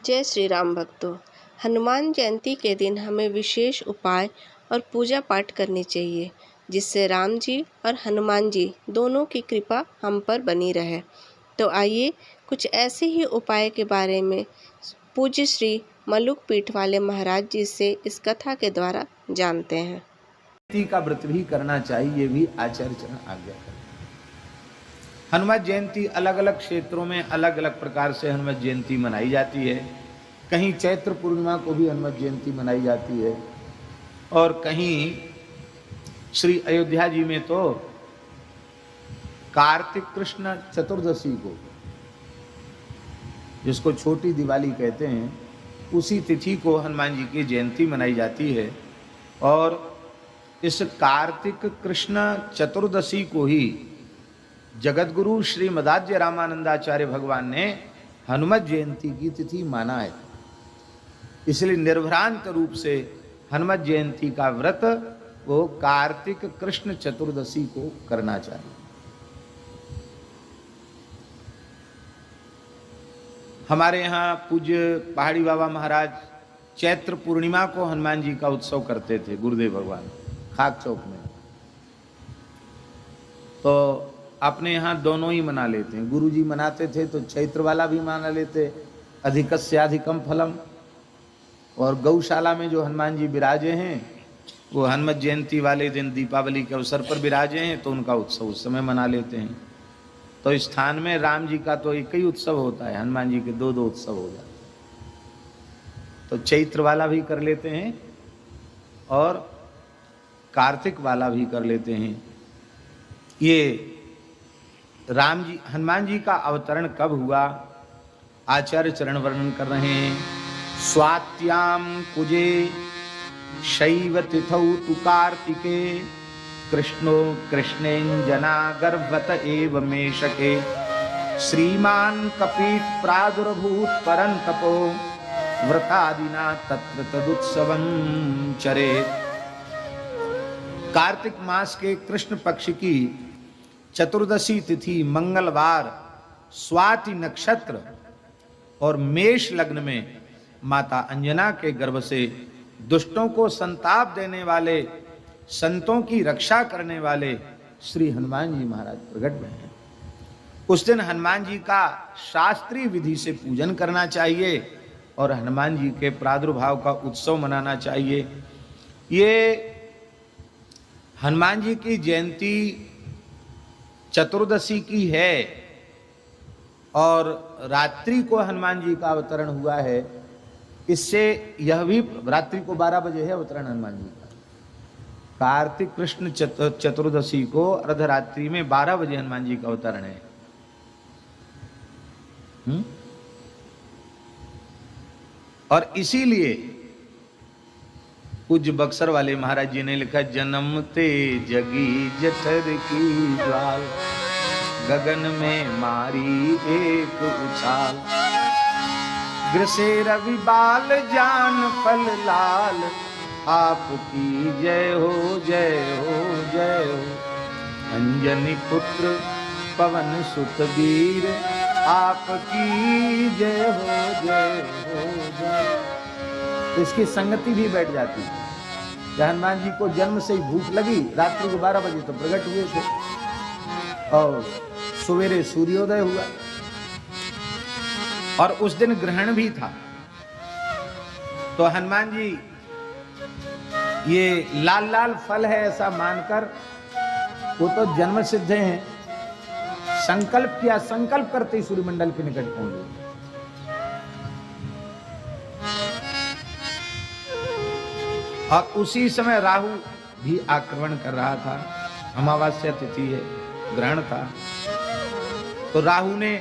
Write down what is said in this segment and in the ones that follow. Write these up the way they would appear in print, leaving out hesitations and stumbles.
जय श्री राम भक्तों। हनुमान जयंती के दिन हमें विशेष उपाय और पूजा पाठ करनी चाहिए, जिससे राम जी और हनुमान जी दोनों की कृपा हम पर बनी रहे। तो आइए कुछ ऐसे ही उपाय के बारे में पूज्य श्री मलुक पीठ वाले महाराज जी से इस कथा के द्वारा जानते हैं। जयंती का व्रत भी करना चाहिए, ये भी आचार्य चरण आज्ञा करते हैं। हनुमान जयंती अलग अलग क्षेत्रों में अलग अलग प्रकार से हनुमान जयंती मनाई जाती है। कहीं चैत्र पूर्णिमा को भी हनुमान जयंती मनाई जाती है और कहीं श्री अयोध्या जी में तो कार्तिक कृष्ण चतुर्दशी को, जिसको छोटी दिवाली कहते हैं, उसी तिथि को हनुमान जी की जयंती मनाई जाती है। और इस कार्तिक कृष्ण चतुर्दशी को ही जगतगुरु श्री मदाध्य रामानंदाचार्य भगवान ने हनुमत जयंती की तिथि माना है। इसलिए निर्भ्रांत रूप से हनुमत जयंती का व्रत वो कार्तिक कृष्ण चतुर्दशी को करना चाहिए। हमारे यहाँ पूज्य पहाड़ी बाबा महाराज चैत्र पूर्णिमा को हनुमान जी का उत्सव करते थे, गुरुदेव भगवान खाक चौक में। तो अपने यहाँ दोनों ही मना लेते हैं। गुरु जी मनाते थे तो चैत्र वाला भी मना लेते, अधिकस्य अधिकम फलम। और गौशाला में जो हनुमान जी विराजे हैं वो हनुमत जयंती वाले दिन दीपावली के अवसर पर विराजे हैं, तो उनका उत्सव उस समय मना लेते हैं। तो इस स्थान में राम जी का तो एक ही उत्सव होता है, हनुमान जी के दो दो उत्सव हो जाते। तो चैत्र वाला भी कर लेते हैं और कार्तिक वाला भी कर लेते हैं। ये राम जी हनुमान जी का अवतरण कब हुआ, आचार्य चरण वर्णन कर रहे हैं। स्वात्याम कुजे शैव तिथौ तु कार्तिके कृष्णो कृष्णेञ्जना गर्भत एव मेषके श्रीमान कपीट प्रादुर्भूत परंतपो व्रतादिना तत्र तदुत्सवं चरेत्। कार्तिक मास के कृष्ण पक्ष की चतुर्दशी तिथि मंगलवार स्वाति नक्षत्र और मेष लग्न में माता अंजना के गर्भ से दुष्टों को संताप देने वाले, संतों की रक्षा करने वाले श्री हनुमान जी महाराज प्रकट हुए हैं। उस दिन हनुमान जी का शास्त्रीय विधि से पूजन करना चाहिए और हनुमान जी के प्रादुर्भाव का उत्सव मनाना चाहिए। ये हनुमान जी की जयंती चतुर्दशी की है और रात्रि को हनुमान जी का अवतरण हुआ है। इससे यह भी रात्रि को 12 बजे है अवतरण हनुमान जी का। कार्तिक कृष्ण चतुर्दशी को अर्धरात्रि में 12 बजे हनुमान जी का अवतरण है। और इसीलिए पूज्य बक्सर वाले महाराज जी ने लिखा, जन्मते जगी जठर की ज्वाल गगन में मारी एक उछाल ग्रसे रवि बाल जान फल लाल आपकी जय हो जय हो जय हो। अंजनी पुत्र पवन सुत वीर आपकी जय हो जय हो जय। इसकी संगति भी बैठ जाती है। हनुमान जी को जन्म से ही भूख लगी, रात्रि को 12 बजे तो प्रकट हुए थे और सवेरे सूर्योदय हुआ और उस दिन ग्रहण भी था। तो हनुमान जी ये लाल लाल फल है ऐसा मानकर वो तो जन्म सिद्ध हैं, संकल्प किया, संकल्प करते ही सूर्यमंडल के निकट पहुंच गए। और उसी समय राहु भी आक्रमण कर रहा था, अमावस्या तिथि है, ग्रहण था। तो राहु ने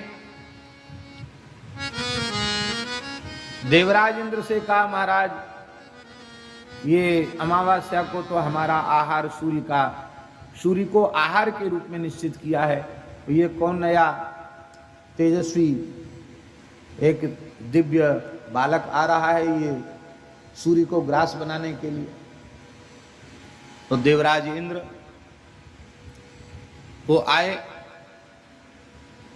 देवराज इंद्र से कहा, महाराज ये अमावस्या को तो हमारा आहार सूर्य को आहार के रूप में निश्चित किया है, तो ये कौन नया तेजस्वी एक दिव्य बालक आ रहा है ये सूर्य को ग्रास बनाने के लिए। तो देवराज इंद्र वो आए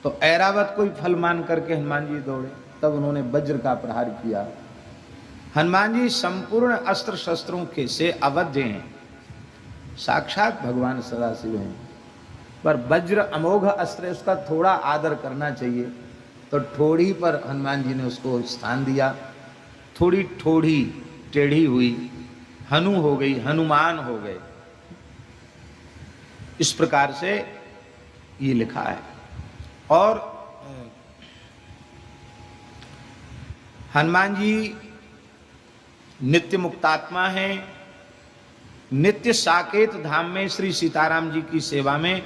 तो ऐरावत कोई फल मान करके हनुमान जी दौड़े। तब उन्होंने वज्र का प्रहार किया। हनुमान जी संपूर्ण अस्त्र शस्त्रों के से अवध्य हैं, साक्षात भगवान सदाशिव हैं, पर वज्र अमोघ अस्त्र है, उसका थोड़ा आदर करना चाहिए। तो ठोड़ी पर हनुमान जी ने उसको स्थान दिया। थोड़ी ठोड़ी टेढ़ी हुई, हनु हो गई, हनुमान हो गए। इस प्रकार से ये लिखा है। और हनुमान जी नित्य मुक्तात्मा हैं, नित्य साकेत धाम में श्री सीताराम जी की सेवा में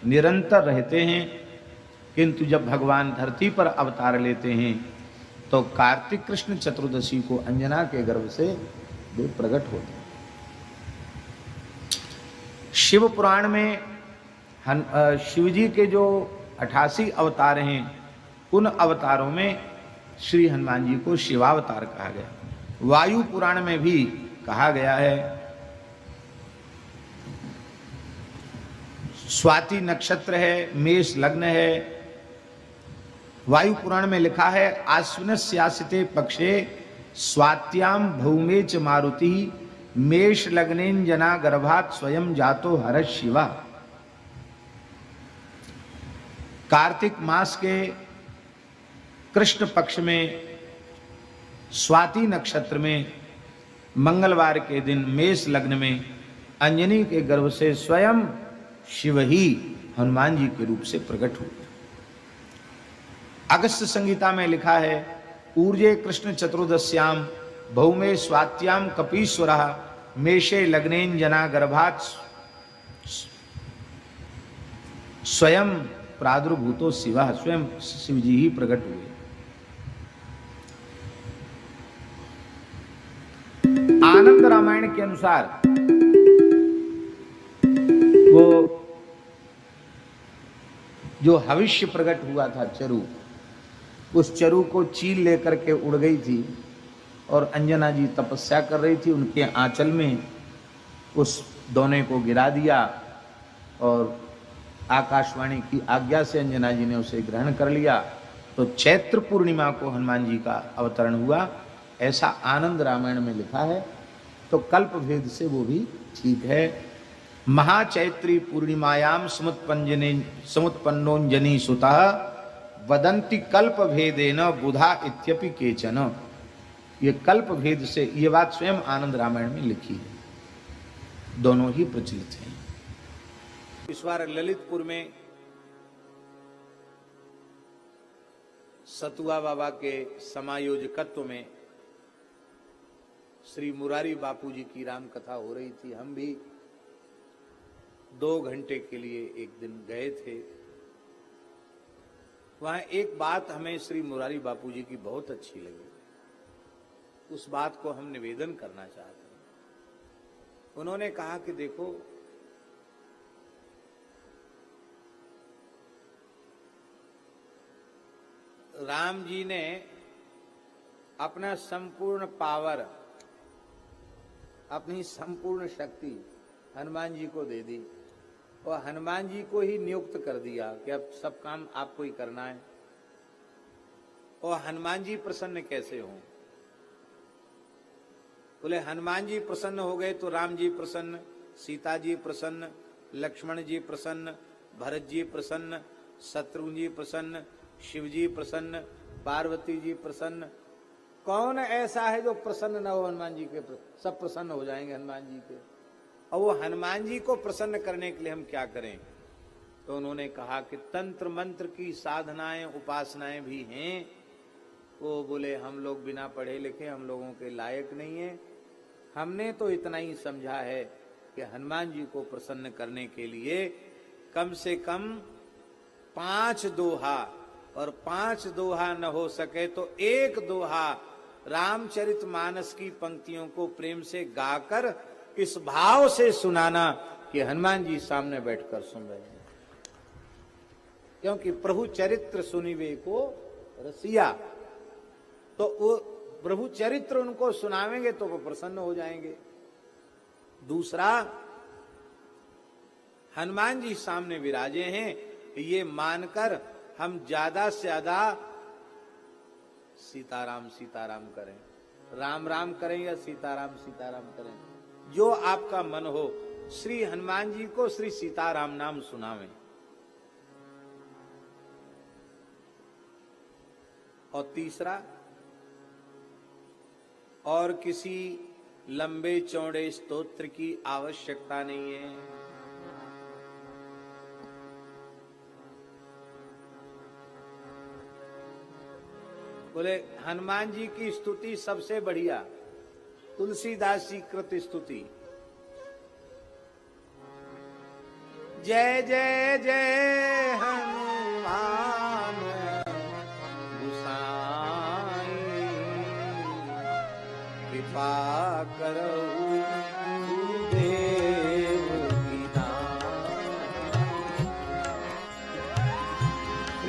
निरंतर रहते हैं। किंतु जब भगवान धरती पर अवतार लेते हैं तो कार्तिक कृष्ण चतुर्दशी को अंजना के गर्भ से वे प्रकट होते हैं। शिव पुराण में शिव जी के जो 88 अवतार हैं, उन अवतारों में श्री हनुमान जी को शिवावतार कहा गया। वायु पुराण में भी कहा गया है। स्वाति नक्षत्र है, मेष लग्न है। वायु पुराण में लिखा है, आश्विनस्यासिते पक्षे स्वात्याम भौमे च मारुति मेष लग्नेन जना गर्भात स्वयं जातो हर शिवा। कार्तिक मास के कृष्ण पक्ष में स्वाति नक्षत्र में मंगलवार के दिन मेष लग्न में अंजनी के गर्भ से स्वयं शिव ही हनुमान जी के रूप से प्रकट हुए। अगस्त्य संहिता में लिखा है, ऊर्जे कृष्ण चतुर्दश्याम भौमे स्वात्याम कपीश्वरः मेषे लग्नेन जना गर्भात् स्वयं प्रादुर्भूतो शिवः। स्वयं शिव जी ही प्रकट हुए। आनंद रामायण के अनुसार वो जो हविष्य प्रकट हुआ था चरु, उस चरु को चील लेकर के उड़ गई थी और अंजना जी तपस्या कर रही थी। उनके आंचल में उस दोने को गिरा दिया और आकाशवाणी की आज्ञा से अंजना जी ने उसे ग्रहण कर लिया। तो चैत्र पूर्णिमा को हनुमान जी का अवतरण हुआ, ऐसा आनंद रामायण में लिखा है। तो कल्प भेद से वो भी ठीक है। महाचैत्री पूर्णिमायाम समुत्पन्नोंजनी सुतः वदंती कल्प भेदेन बुधा इत्यपि केचन। ये कल्प भेद से, ये बात स्वयं आनंद रामायण में लिखी है, दोनों ही प्रचलित हैं। इस बार ललितपुर में सतुआ बाबा के समायोजकत्व में श्री मुरारी बापू जी की राम कथा हो रही थी। हम भी 2 घंटे के लिए एक दिन गए थे। वहां एक बात हमें श्री मुरारी बापू जी की बहुत अच्छी लगी, उस बात को हम निवेदन करना चाहते हैं। उन्होंने कहा कि देखो, राम जी ने अपना संपूर्ण पावर, अपनी संपूर्ण शक्ति हनुमान जी को दे दी और हनुमान जी को ही नियुक्त कर दिया कि अब सब काम आपको ही करना है। और हनुमान जी प्रसन्न कैसे हों? बोले हनुमान जी प्रसन्न हो गए तो राम जी प्रसन्न, सीता जी प्रसन्न, लक्ष्मण जी प्रसन्न, भरत जी प्रसन्न, शत्रुघ्न जी प्रसन्न, शिव जी प्रसन्न, पार्वती जी प्रसन्न। कौन ऐसा है जो प्रसन्न न हो हनुमान जी के? सब प्रसन्न हो जाएंगे हनुमान जी के। और वो हनुमान जी को प्रसन्न करने के लिए हम क्या करें? तो उन्होंने कहा कि तंत्र मंत्र की साधनाएं, उपासनाएं भी हैं। वो बोले हम लोग बिना पढ़े लिखे, हम लोगों के लायक नहीं है। हमने तो इतना ही समझा है कि हनुमान जी को प्रसन्न करने के लिए कम से कम 5 दोहा, और 5 दोहा न हो सके तो 1 दोहा रामचरितमानस की पंक्तियों को प्रेम से गाकर इस भाव से सुनाना कि हनुमान जी सामने बैठकर सुन रहे हैं। क्योंकि प्रभु चरित्र सुनिवे को रसिया, तो वो प्रभु चरित्र उनको सुनावेंगे तो वो प्रसन्न हो जाएंगे। दूसरा, हनुमान जी सामने विराजे हैं, ये मानकर हम ज्यादा से ज्यादा सीताराम सीताराम करें, राम राम करें या सीताराम सीताराम करें, जो आपका मन हो। श्री हनुमान जी को श्री सीताराम नाम सुनावें। और तीसरा, और किसी लंबे चौड़े स्तोत्र की आवश्यकता नहीं है। बोले हनुमान जी की स्तुति सबसे बढ़िया, तुलसीदास जी कृत स्तुति। जय जय जय हनुमान गोसाई, कृपा करहु देव की नाई।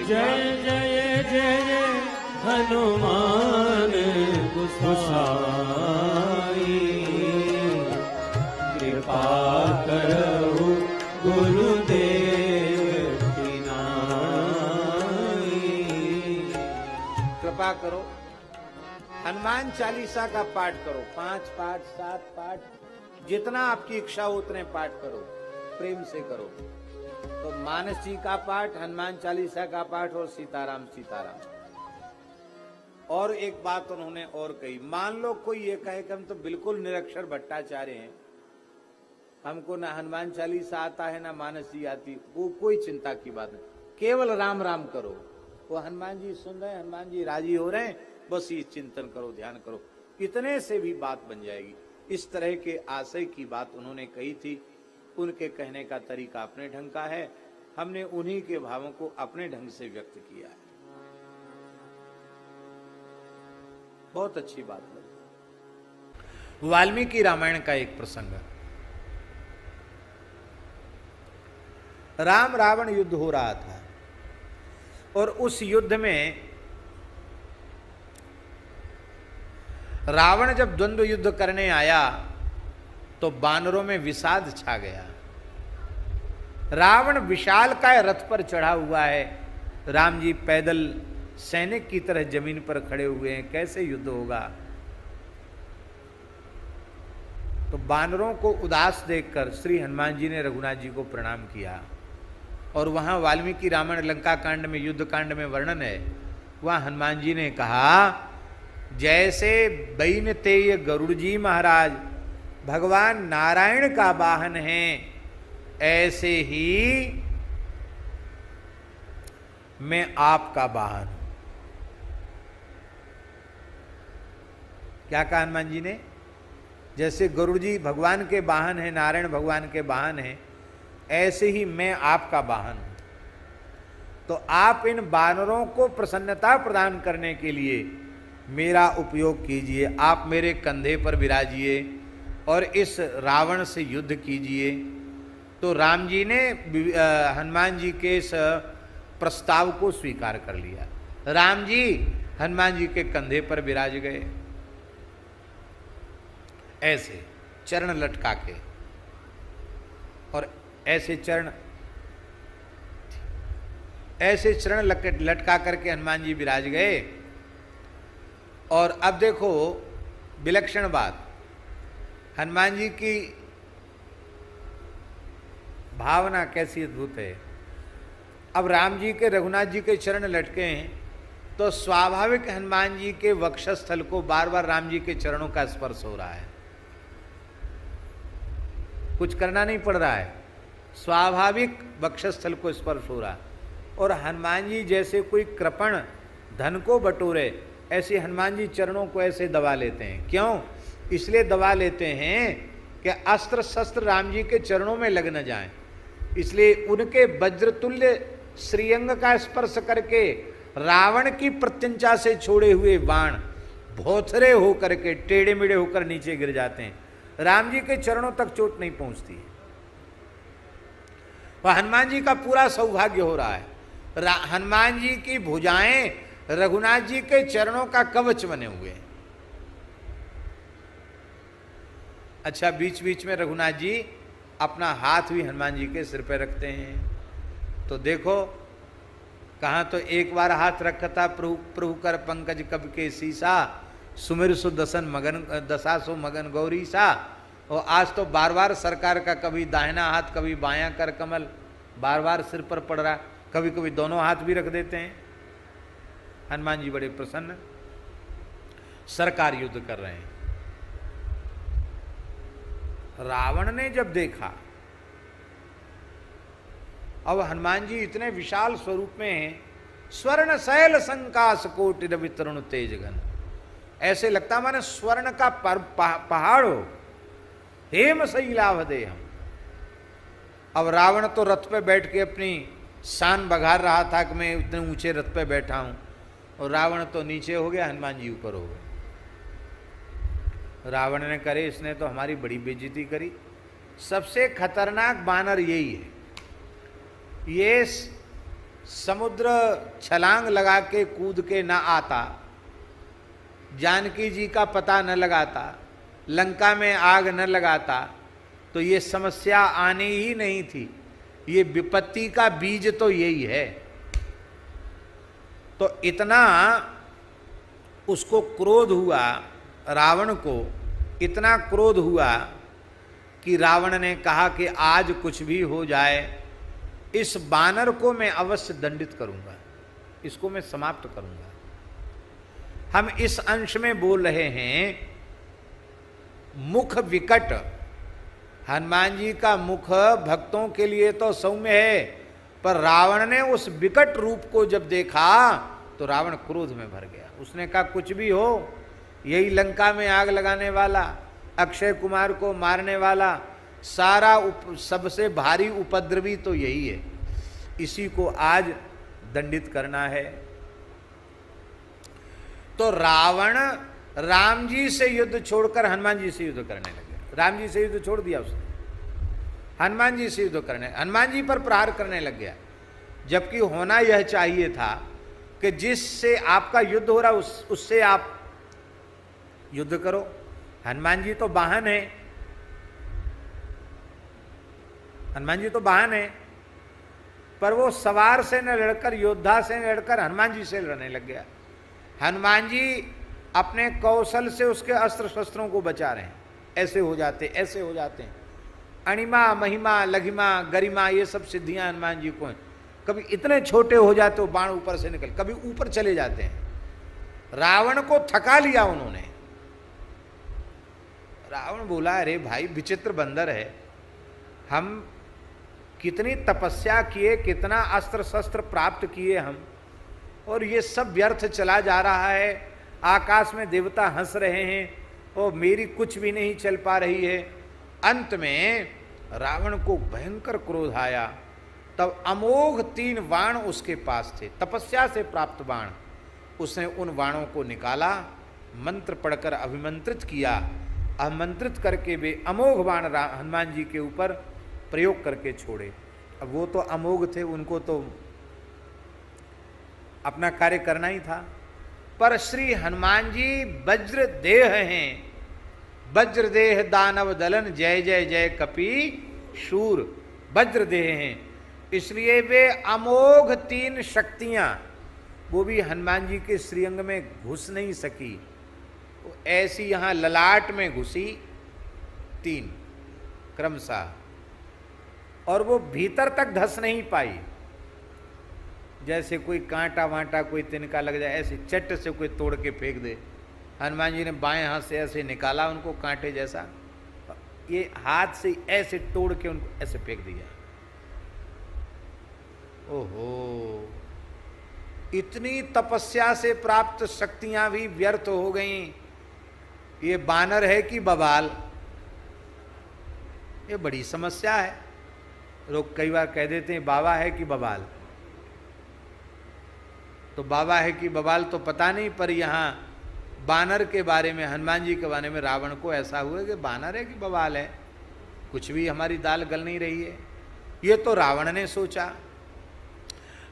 जय जय जय हनुमान गोसाई, कृपा करहु गुरुदेव की नाई। कृपा करो, हनुमान चालीसा का पाठ करो, 5 पाठ 7 पाठ, जितना आपकी इच्छा हो उतने पाठ करो, प्रेम से करो। तो मानस जी का पाठ, हनुमान चालीसा का पाठ और सीताराम सीताराम। और एक बात उन्होंने और कही, मान लो कोई ये कहे कि हम तो बिल्कुल निरक्षर भट्टाचार्य हैं, हमको ना हनुमान चालीसा आता है ना मानस जी आती, वो कोई चिंता की बात नहीं, केवल राम राम करो। वो हनुमान जी सुन रहे हैं, हनुमान जी राजी हो रहे हैं, बस ये चिंतन करो, ध्यान करो, इतने से भी बात बन जाएगी। इस तरह के आशय की बात उन्होंने कही थी। उनके कहने का तरीका अपने ढंग का है, हमने उन्हीं के भावों को अपने ढंग से व्यक्त किया है। बहुत अच्छी बात लगी। वाल्मीकि रामायण का एक प्रसंग, राम रावण युद्ध हो रहा था और उस युद्ध में रावण जब द्वंद्व युद्ध करने आया तो वानरों में विषाद छा गया। रावण विशालकाय रथ पर चढ़ा हुआ है, राम जी पैदल सैनिक की तरह जमीन पर खड़े हुए हैं, कैसे युद्ध होगा। तो वानरों को उदास देखकर श्री हनुमान जी ने रघुनाथ जी को प्रणाम किया। और वहां वाल्मीकि रामायण लंका कांड में, युद्ध कांड में वर्णन है, वहां हनुमान जी ने कहा, जैसे बैन तेय गरुड़ जी महाराज भगवान नारायण का वाहन है, ऐसे ही मैं आपका वाहन हूं। क्या कहा हनुमान जी ने? जैसे गरुड़ जी भगवान के वाहन है, नारायण भगवान के वाहन है, ऐसे ही मैं आपका वाहन हूं। तो आप इन वानरों को प्रसन्नता प्रदान करने के लिए मेरा उपयोग कीजिए, आप मेरे कंधे पर विराजिए और इस रावण से युद्ध कीजिए। तो राम जी ने हनुमान जी के इस प्रस्ताव को स्वीकार कर लिया। राम जी हनुमान जी के कंधे पर विराज गए, ऐसे चरण लटका के, और ऐसे चरण लटका करके हनुमान जी विराज गए। और अब देखो विलक्षण बात, हनुमान जी की भावना कैसी अद्भुत है। अब राम जी के, रघुनाथ जी के चरण लटके हैं, तो स्वाभाविक हनुमान जी के वक्षस्थल को बार बार राम जी के चरणों का स्पर्श हो रहा है, कुछ करना नहीं पड़ रहा है, स्वाभाविक वक्षस्थल को स्पर्श हो रहा है। और हनुमान जी जैसे कोई कृपण धन को बटोरे, ऐसे हनुमान जी चरणों को ऐसे दबा लेते हैं। क्यों? इसलिए दबा लेते हैं कि अस्त्र शस्त्र राम जी के चरणों में लग न जाएं, इसलिए उनके वज्रतुल्य श्रीअंग का स्पर्श करके रावण की प्रत्यंचा से छोड़े हुए बाण भोथरे होकर के, टेढ़े मेढ़े होकर नीचे गिर जाते हैं, राम जी के चरणों तक चोट नहीं पहुंचती है। वह हनुमान जी का पूरा सौभाग्य हो रहा है। हनुमान जी की भुजाएं रघुनाथ जी के चरणों का कवच बने हुए हैं। अच्छा, बीच बीच में रघुनाथ जी अपना हाथ भी हनुमान जी के सिर पर रखते हैं। तो देखो कहाँ तो एक बार हाथ रखा था प्रभु प्रभु कर पंकज कब के सीसा, सुमिर सु दसन मगन दशा सो मगन गौरी सा। और आज तो बार बार सरकार का कभी दाहिना हाथ कभी बायां कर कमल बार बार सिर पर पड़ रहा, कभी कभी दोनों हाथ भी रख देते हैं। हनुमान जी बड़े प्रसन्न, सरकार युद्ध कर रहे हैं। रावण ने जब देखा, अब हनुमान जी इतने विशाल स्वरूप में हैं, स्वर्ण शैल संकाश कोटि रवि तरुण तेज घन, ऐसे लगता माने स्वर्ण का पहाड़ हो, हेम शैलाभ दे हम। अब रावण तो रथ पे बैठ के अपनी शान बघार रहा था कि मैं इतने ऊंचे रथ पे बैठा हूं, और रावण तो नीचे हो गया, हनुमान जी ऊपर हो गए। रावण ने करे, इसने तो हमारी बड़ी बेइज्जती करी। सबसे खतरनाक बानर यही है, ये समुद्र छलांग लगा के कूद के ना आता, जानकी जी का पता न लगाता, लंका में आग न लगाता, तो ये समस्या आनी ही नहीं थी। ये विपत्ति का बीज तो यही है। तो इतना उसको क्रोध हुआ, रावण को इतना क्रोध हुआ कि रावण ने कहा कि आज कुछ भी हो जाए, इस बानर को मैं अवश्य दंडित करूंगा, इसको मैं समाप्त करूंगा। हम इस अंश में बोल रहे हैं मुख विकट। हनुमान जी का मुख भक्तों के लिए तो सौम्य है, पर रावण ने उस विकट रूप को जब देखा तो रावण क्रोध में भर गया। उसने कहा कुछ भी हो, यही लंका में आग लगाने वाला, अक्षय कुमार को मारने वाला, सारा सबसे भारी उपद्रवी तो यही है, इसी को आज दंडित करना है। तो रावण राम जी से युद्ध छोड़कर हनुमान जी से युद्ध करने लगे। राम जी से युद्ध छोड़ दिया उसने, हनुमान जी से युद्ध करने, हनुमान जी पर प्रहार करने लग गया। जबकि होना यह चाहिए था कि जिससे आपका युद्ध हो रहा उससे आप युद्ध करो। हनुमान जी तो वाहन है, हनुमान जी तो वाहन है, पर वो सवार से न लड़कर, योद्धा से न लड़कर हनुमान जी से लड़ने लग गया। हनुमान जी अपने कौशल से उसके अस्त्र शस्त्रों को बचा रहे हैं। ऐसे हो जाते, ऐसे हो जाते हैं। अणिमा, महिमा, लघिमा, गरिमा, ये सब सिद्धियां हनुमान जी को हैं। कभी इतने छोटे हो जाते हो बाण ऊपर से निकल, कभी ऊपर चले जाते हैं। रावण को थका लिया उन्होंने। रावण बोला अरे भाई विचित्र बंदर है, हम कितनी तपस्या किए, कितना अस्त्र शस्त्र प्राप्त किए हम, और ये सब व्यर्थ चला जा रहा है। आकाश में देवता हंस रहे हैं और मेरी कुछ भी नहीं चल पा रही है। अंत में रावण को भयंकर क्रोध आया। तब अमोघ 3 बाण उसके पास थे, तपस्या से प्राप्त बाण। उसने उन बाणों को निकाला, मंत्र पढ़कर अभिमंत्रित किया, आमंत्रित करके वे अमोघ बाण हनुमान जी के ऊपर प्रयोग करके छोड़े। अब वो तो अमोघ थे, उनको तो अपना कार्य करना ही था। पर श्री हनुमान जी वज्र देह हैं, वज्र देह दानव दलन, जय जय जय कपी शूर, वज्र देह हैं। इसलिए वे अमोघ 3 शक्तियां वो भी हनुमान जी के श्रीअंग में घुस नहीं सकी, वो ऐसी यहां ललाट में घुसी 3 क्रमशः, और वो भीतर तक धस नहीं पाई। जैसे कोई कांटा वांटा कोई तिनका लग जाए, ऐसे चट से कोई तोड़ के फेंक दे। हनुमान जी ने बाएं हाथ से ऐसे निकाला उनको कांटे जैसा, ये हाथ से ऐसे तोड़ के उनको ऐसे फेंक दिया। ओहो, इतनी तपस्या से प्राप्त शक्तियां भी व्यर्थ हो गईं। ये बानर है कि बवाल, ये बड़ी समस्या है। लोग कई बार कह देते हैं बाबा है कि बवाल, तो बाबा है कि बवाल तो पता नहीं, पर यहाँ बानर के बारे में, हनुमान जी के बारे में रावण को ऐसा हुआ कि बानर है कि बवाल है, कुछ भी हमारी दाल गल नहीं रही है। ये तो रावण ने सोचा।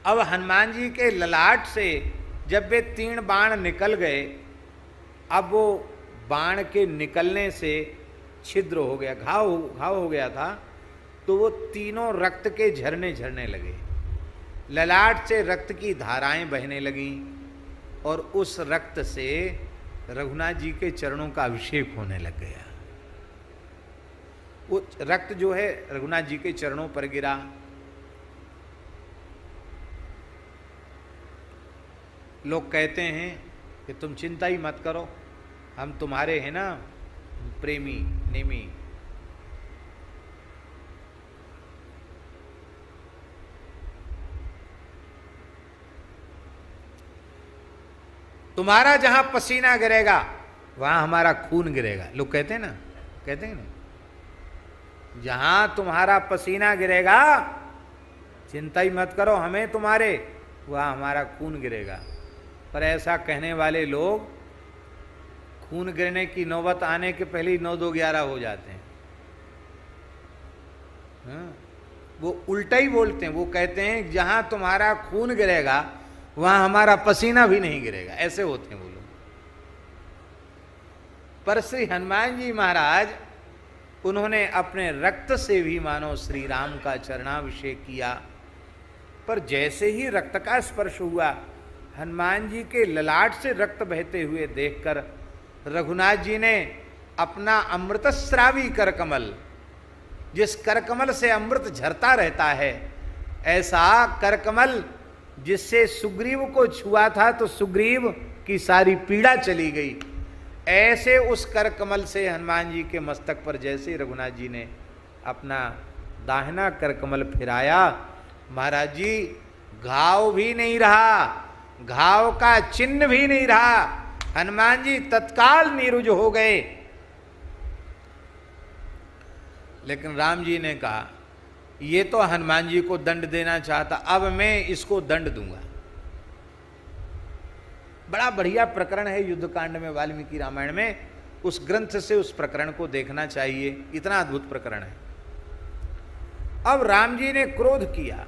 अब हनुमान जी के ललाट से जब वे 3 बाण निकल गए, अब वो बाण के निकलने से छिद्र हो गया, घाव हो गया था, तो वो तीनों रक्त के झरने झरने लगे। ललाट से रक्त की धाराएं बहने लगीं और उस रक्त से रघुनाथ जी के चरणों का अभिषेक होने लग गया। वो रक्त जो है रघुनाथ जी के चरणों पर गिरा। लोग कहते हैं कि तुम चिंता ही मत करो, हम तुम्हारे हैं ना प्रेमी नेमी। तुम्हारा जहां पसीना गिरेगा वहां हमारा खून गिरेगा। लोग कहते हैं ना, कहते हैं ना, जहां तुम्हारा पसीना गिरेगा चिंता ही मत करो, हमें तुम्हारे, वहां हमारा खून गिरेगा। पर ऐसा कहने वाले लोग खून गिरने की नौबत आने के पहले ही 9-2-11 हो जाते हैं। हाँ? वो उल्टा ही बोलते हैं। वो कहते हैं जहां तुम्हारा खून गिरेगा वहां हमारा पसीना भी नहीं गिरेगा, ऐसे होते हैं वो लोग। पर श्री हनुमान जी महाराज उन्होंने अपने रक्त से भी मानो श्री राम का चरणाभिषेक किया। पर जैसे ही रक्त का स्पर्श हुआ, हनुमान जी के ललाट से रक्त बहते हुए देखकर रघुनाथ जी ने अपना अमृतस्रावी करकमल, जिस करकमल से अमृत झरता रहता है, ऐसा करकमल जिससे सुग्रीव को छुआ था तो सुग्रीव की सारी पीड़ा चली गई, ऐसे उस करकमल से हनुमान जी के मस्तक पर जैसे रघुनाथ जी ने अपना दाहिना करकमल फिराया, महाराज जी घाव भी नहीं रहा, घाव का चिन्ह भी नहीं रहा। हनुमान जी तत्काल नीरुज हो गए। लेकिन राम जी ने कहा ये तो हनुमान जी को दंड देना चाहता, अब मैं इसको दंड दूंगा। बड़ा बढ़िया प्रकरण है युद्धकांड में, वाल्मीकि रामायण में। उस ग्रंथ से उस प्रकरण को देखना चाहिए, इतना अद्भुत प्रकरण है। अब राम जी ने क्रोध किया।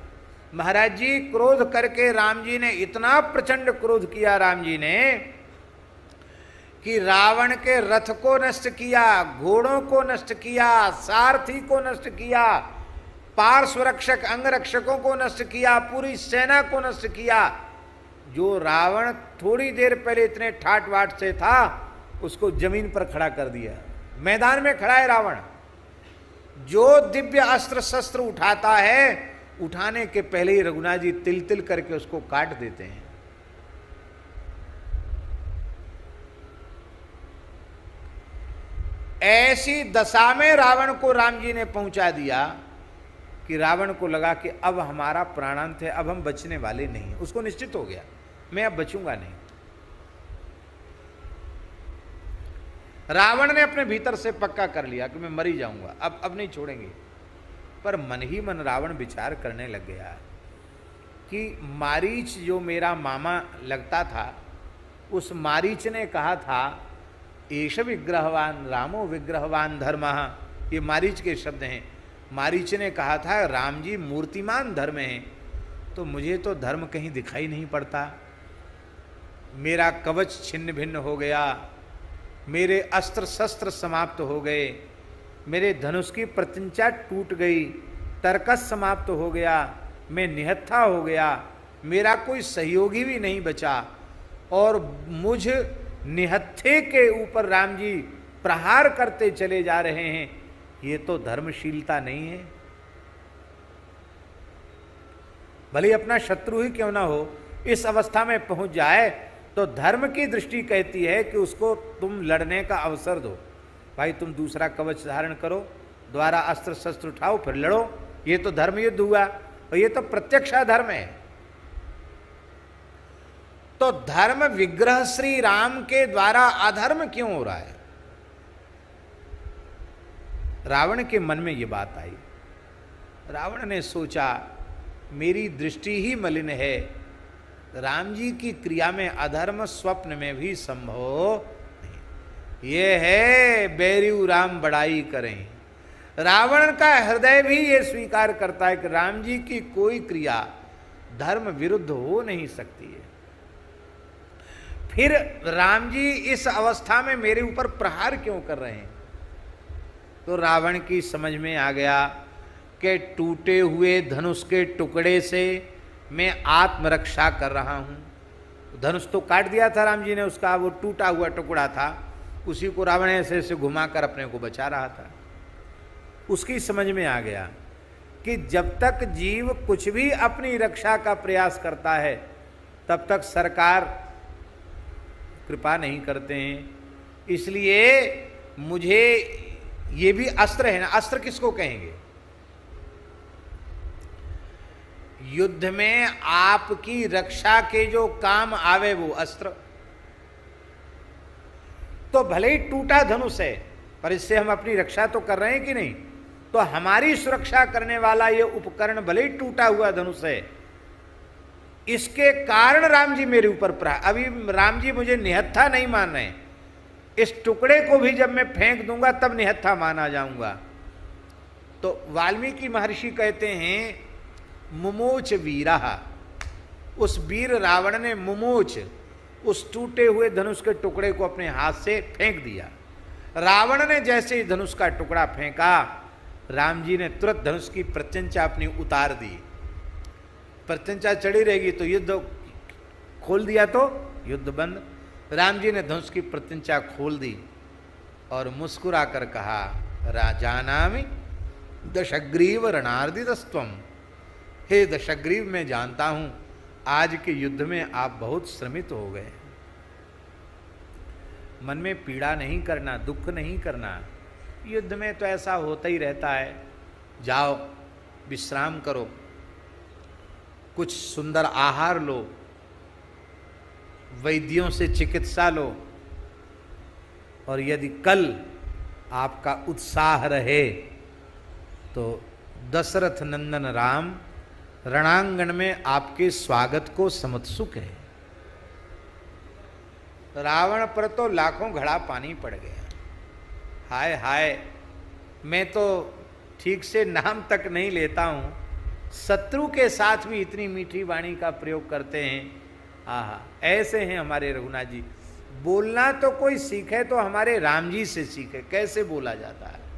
महाराज जी क्रोध करके राम जी ने इतना प्रचंड क्रोध किया, राम जी ने, कि रावण के रथ को नष्ट किया, घोड़ों को नष्ट किया, सारथी को नष्ट किया, पार्श्व रक्षक अंगरक्षकों को नष्ट किया, पूरी सेना को नष्ट किया। जो रावण थोड़ी देर पहले इतने ठाट वाट से था, उसको जमीन पर खड़ा कर दिया। मैदान में खड़ा है रावण। जो दिव्य अस्त्र शस्त्र उठाता है, उठाने के पहले ही रघुनाथ जी तिल तिल करके उसको काट देते हैं। ऐसी दशा में रावण को राम जी ने पहुंचा दिया कि रावण को लगा कि अब हमारा प्राणांत है, अब हम बचने वाले नहीं। उसको निश्चित हो गया मैं अब बचूंगा नहीं। रावण ने अपने भीतर से पक्का कर लिया कि मैं मर ही जाऊंगा, अब नहीं छोड़ेंगे। पर मन ही मन रावण विचार करने लग गया कि मारीच जो मेरा मामा लगता था, उस मारीच ने कहा था एष विग्रहवान रामो विग्रहवान धर्मः। ये मारीच के शब्द हैं। मारीच ने कहा था राम जी मूर्तिमान धर्म हैं, तो मुझे तो धर्म कहीं दिखाई नहीं पड़ता। मेरा कवच छिन्न भिन्न हो गया, मेरे अस्त्र शस्त्र समाप्त हो गए, मेरे धनुष की प्रतिंचा टूट गई, तर्कस समाप्त हो गया, मैं निहत्था हो गया, मेरा कोई सहयोगी भी नहीं बचा, और मुझ निहत्थे के ऊपर राम जी प्रहार करते चले जा रहे हैं। ये तो धर्मशीलता नहीं है। भले अपना शत्रु ही क्यों ना हो, इस अवस्था में पहुंच जाए तो धर्म की दृष्टि कहती है कि उसको तुम लड़ने का अवसर दो। भाई तुम दूसरा कवच धारण करो, द्वारा अस्त्र शस्त्र उठाओ, फिर लड़ो। ये तो धर्म युद्ध हुआ, और ये तो प्रत्यक्ष धर्म है। तो धर्म विग्रह श्री राम के द्वारा अधर्म क्यों हो रहा है? रावण के मन में ये बात आई। रावण ने सोचा मेरी दृष्टि ही मलिन है, राम जी की क्रिया में अधर्म स्वप्न में भी संभव नहीं। ये है बैरियू राम बड़ाई करें। रावण का हृदय भी ये स्वीकार करता है कि राम जी की कोई क्रिया धर्म विरुद्ध हो नहीं सकती है। फिर राम जी इस अवस्था में मेरे ऊपर प्रहार क्यों कर रहे हैं? तो रावण की समझ में आ गया कि टूटे हुए धनुष के टुकड़े से मैं आत्मरक्षा कर रहा हूँ। धनुष तो काट दिया था राम जी ने उसका, वो टूटा हुआ टुकड़ा था, उसी को रावण ऐसे ऐसे घुमाकर अपने को बचा रहा था। उसकी समझ में आ गया कि जब तक जीव कुछ भी अपनी रक्षा का प्रयास करता है तब तक सरकार कृपा नहीं करते हैं। इसलिए मुझे ये भी अस्त्र है ना, अस्त्र किसको कहेंगे? युद्ध में आपकी रक्षा के जो काम आवे वो अस्त्र। तो भले ही टूटा धनुष है पर इससे हम अपनी रक्षा तो कर रहे हैं कि नहीं? तो हमारी सुरक्षा करने वाला ये उपकरण भले ही टूटा हुआ धनुष है, इसके कारण राम जी मेरे ऊपर अभी राम जी मुझे निहत्था नहीं मान रहे। इस टुकड़े को भी जब मैं फेंक दूंगा तब निहत्था माना जाऊंगा। तो वाल्मीकि महर्षि कहते हैं मुमोच वीरा, उस वीर रावण ने मुमोच, उस टूटे हुए धनुष के टुकड़े को अपने हाथ से फेंक दिया। रावण ने जैसे ही धनुष का टुकड़ा फेंका, राम जी ने तुरंत धनुष की प्रत्यंचा अपनी उतार दी। प्रत्यंचा चढ़ी रहेगी तो युद्ध, खोल दिया तो युद्ध बंद। राम जी ने धनुष की प्रत्यंचा खोल दी और मुस्कुरा कर कहा, राजानामि दशग्रीव रणार्दितस्त्वम। हे दशग्रीव, मैं जानता हूं आज के युद्ध में आप बहुत श्रमित हो गए। मन में पीड़ा नहीं करना, दुख नहीं करना, युद्ध में तो ऐसा होता ही रहता है। जाओ विश्राम करो, कुछ सुंदर आहार लो, वैद्यों से चिकित्सा लो, और यदि कल आपका उत्साह रहे तो दशरथ नंदन राम रणांगण में आपके स्वागत को समुत्सुक है। रावण पर तो लाखों घड़ा पानी पड़ गया। हाय हाय, मैं तो ठीक से नाम तक नहीं लेता हूँ, शत्रु के साथ भी इतनी मीठी वाणी का प्रयोग करते हैं। आहा, ऐसे हैं हमारे रघुनाथ जी। बोलना तो कोई सीखे तो हमारे राम जी से सीखे, कैसे बोला जाता है।